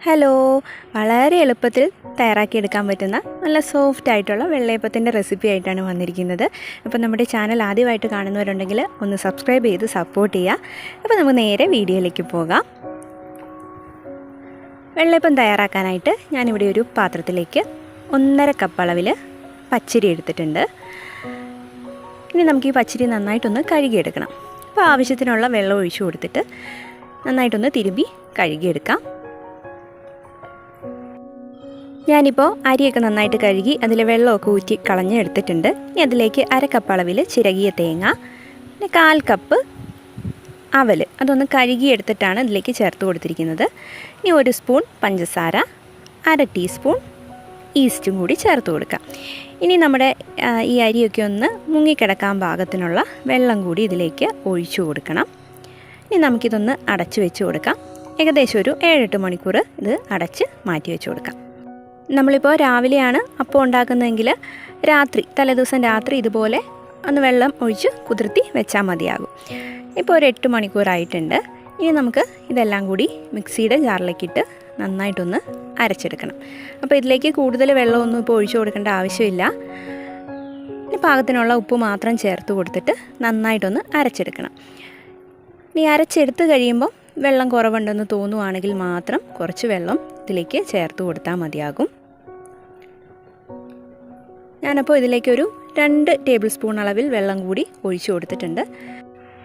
Hello, വളരെ എളുപ്പത്തിൽ തയ്യാറാക്കിയെടുക്കാൻ പറ്റുന്ന നല്ല സോഫ്റ്റ് ആയിട്ടുള്ള വെള്ളയപ്പത്തിൻ്റെ റെസിപ്പി ആയിട്ടാണ് വന്നിരിക്കുന്നത്. അപ്പോൾ നമ്മുടെ ചാനൽ ആദ്യമായിട്ട് കാണുന്നവരുണ്ടെങ്കിൽ ഒന്ന് സബ്സ്ക്രൈബ് ചെയ്ത് സപ്പോർട്ട് ചെയ്യുക. അപ്പോൾ നമുക്ക് നേരെ വീഡിയോയിലേക്ക് പോകാം. വെള്ളയപ്പം തയ്യാറാക്കാനായിട്ട് ഞാനിവിടെ ഒരു പാത്രത്തിലേക്ക് 1.5 കപ്പ് അളവിൽ പച്ചരി എടുത്തിട്ടുണ്ട്. ഇനി നമുക്ക് ഈ പച്ചരി നന്നായിട്ടൊന്ന് കഴുകിയെടുക്കണം. അപ്പോൾ ആവശ്യത്തിനുള്ള വെള്ളം ഒഴിച്ചു കൊടുത്തിട്ട് നന്നായിട്ടൊന്ന് തിരുമ്പി കഴുകിയെടുക്കാം. ഞാനിപ്പോൾ അരിയൊക്കെ നന്നായിട്ട് കഴുകി അതിൽ വെള്ളമൊക്കെ ഊറ്റി കളഞ്ഞ് എടുത്തിട്ടുണ്ട്. ഇനി അതിലേക്ക് 1/2 കപ്പ് അളവിൽ ചിരകിയ തേങ്ങ, പിന്നെ 1/4 കപ്പ് അവൽ അതൊന്ന് കഴുകിയെടുത്തിട്ടാണ് ഇതിലേക്ക് ചേർത്ത് കൊടുത്തിരിക്കുന്നത്. ഇനി 1 സ്പൂൺ പഞ്ചസാര, 1/2 ടീസ്പൂൺ ഈസ്റ്റും കൂടി ചേർത്ത് കൊടുക്കാം. ഇനി നമ്മുടെ ഈ അരിയൊക്കെ ഒന്ന് മുങ്ങിക്കിടക്കാൻ പാകത്തിനുള്ള വെള്ളം കൂടി ഇതിലേക്ക് ഒഴിച്ചു കൊടുക്കണം. ഇനി നമുക്കിതൊന്ന് അടച്ചു വെച്ച് കൊടുക്കാം. ഏകദേശം ഒരു 7-8 മണിക്കൂർ ഇത് അടച്ച് മാറ്റി വെച്ച് കൊടുക്കാം. നമ്മളിപ്പോൾ രാവിലെയാണ് അപ്പം ഉണ്ടാക്കുന്നതെങ്കിൽ തലേദിവസം രാത്രി ഇതുപോലെ ഒന്ന് വെള്ളം ഒഴിച്ച് കുതിർത്തി വെച്ചാൽ മതിയാകും. ഇപ്പോൾ ഒരു 8 മണിക്കൂറായിട്ടുണ്ട്. ഇനി നമുക്ക് ഇതെല്ലാം കൂടി മിക്സിയുടെ ജാറിലേക്കിട്ട് നന്നായിട്ടൊന്ന് അരച്ചെടുക്കണം. അപ്പോൾ ഇതിലേക്ക് കൂടുതൽ വെള്ളമൊന്നും ഇപ്പോൾ ഒഴിച്ചു കൊടുക്കേണ്ട ആവശ്യമില്ല. ഇനി പാകത്തിനുള്ള ഉപ്പ് മാത്രം ചേർത്ത് കൊടുത്തിട്ട് നന്നായിട്ടൊന്ന് അരച്ചെടുക്കണം. ഇനി അരച്ചെടുത്ത് കഴിയുമ്പോൾ വെള്ളം കുറവുണ്ടെന്ന് തോന്നുവാണെങ്കിൽ മാത്രം കുറച്ച് വെള്ളം ഇതിലേക്ക് ചേർത്ത് കൊടുത്താൽ മതിയാകും. ഞാനപ്പോൾ ഇതിലേക്കൊരു 2 ടേബിൾ സ്പൂൺ അളവിൽ വെള്ളം കൂടി ഒഴിച്ചു കൊടുത്തിട്ടുണ്ട്.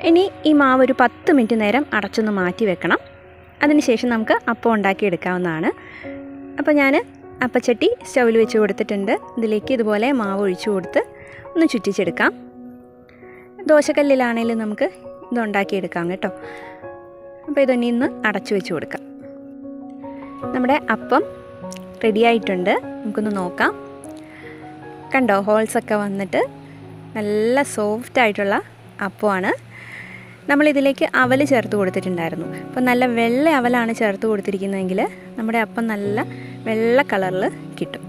ഇനി ഈ മാവ് ഒരു 10 മിനിറ്റ് നേരം അടച്ചൊന്ന് മാറ്റി വെക്കണം. അതിനുശേഷം നമുക്ക് അപ്പം ഉണ്ടാക്കിയെടുക്കാവുന്നതാണ്. അപ്പോൾ ഞാൻ അപ്പച്ചട്ടി സ്റ്റൗവിൽ വെച്ച് കൊടുത്തിട്ടുണ്ട്. ഇതിലേക്ക് ഇതുപോലെ മാവ് ഒഴിച്ചു കൊടുത്ത് ഒന്ന് ചുറ്റിച്ചെടുക്കാം. ദോശക്കല്ലിലാണെങ്കിലും നമുക്ക് ഇത് ഉണ്ടാക്കിയെടുക്കാം കേട്ടോ. അപ്പോൾ ഇതൊന്ന് ഇന്ന് അടച്ചു വെച്ച് കൊടുക്കാം. നമ്മുടെ അപ്പം റെഡിയായിട്ടുണ്ട്. നമുക്കൊന്ന് നോക്കാം. കണ്ടോ, ഹോൾസൊക്കെ വന്നിട്ട് നല്ല സോഫ്റ്റ് ആയിട്ടുള്ള അപ്പമാണ്. നമ്മളിതിലേക്ക് അവൽ ചേർത്ത് കൊടുത്തിട്ടുണ്ടായിരുന്നു. അപ്പോൾ നല്ല വെള്ള അവലാണ് ചേർത്ത് കൊടുത്തിരിക്കുന്നതെങ്കിൽ നമ്മുടെ അപ്പം നല്ല വെള്ള കളറിൽ കിട്ടും.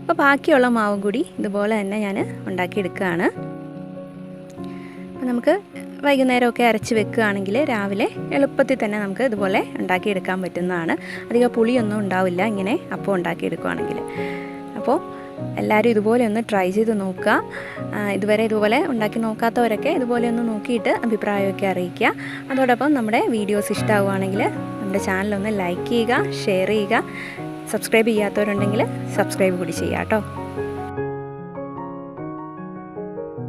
അപ്പോൾ ബാക്കിയുള്ള മാവും കൂടി ഇതുപോലെ തന്നെ ഞാൻ ഉണ്ടാക്കിയെടുക്കുകയാണ്. അപ്പോൾ നമുക്ക് വൈകുന്നേരമൊക്കെ അരച്ച് വെക്കുകയാണെങ്കിൽ രാവിലെ എളുപ്പത്തിൽ തന്നെ നമുക്ക് ഇതുപോലെ ഉണ്ടാക്കിയെടുക്കാൻ പറ്റുന്നതാണ്. അധികം പുളിയൊന്നും ഉണ്ടാവില്ല ഇങ്ങനെ അപ്പം ഉണ്ടാക്കിയെടുക്കുകയാണെങ്കിൽ. അപ്പോൾ എല്ലാവരും ഇതുപോലെ ഒന്ന് ട്രൈ ചെയ്ത് നോക്കുക. ഇതുവരെ ഇതുപോലെ ഉണ്ടാക്കി നോക്കാത്തവരൊക്കെ ഇതുപോലെ ഒന്ന് നോക്കിയിട്ട് അഭിപ്രായമൊക്കെ അറിയിക്കുക. അതോടൊപ്പം നമ്മുടെ വീഡിയോസ് ഇഷ്ടമാവുകയാണെങ്കിൽ നമ്മുടെ ചാനലൊന്ന് ലൈക്ക് ചെയ്യുക, ഷെയർ ചെയ്യുക. സബ്സ്ക്രൈബ് ചെയ്യാത്തവരുണ്ടെങ്കിൽ സബ്സ്ക്രൈബ് കൂടി ചെയ്യുക കേട്ടോ.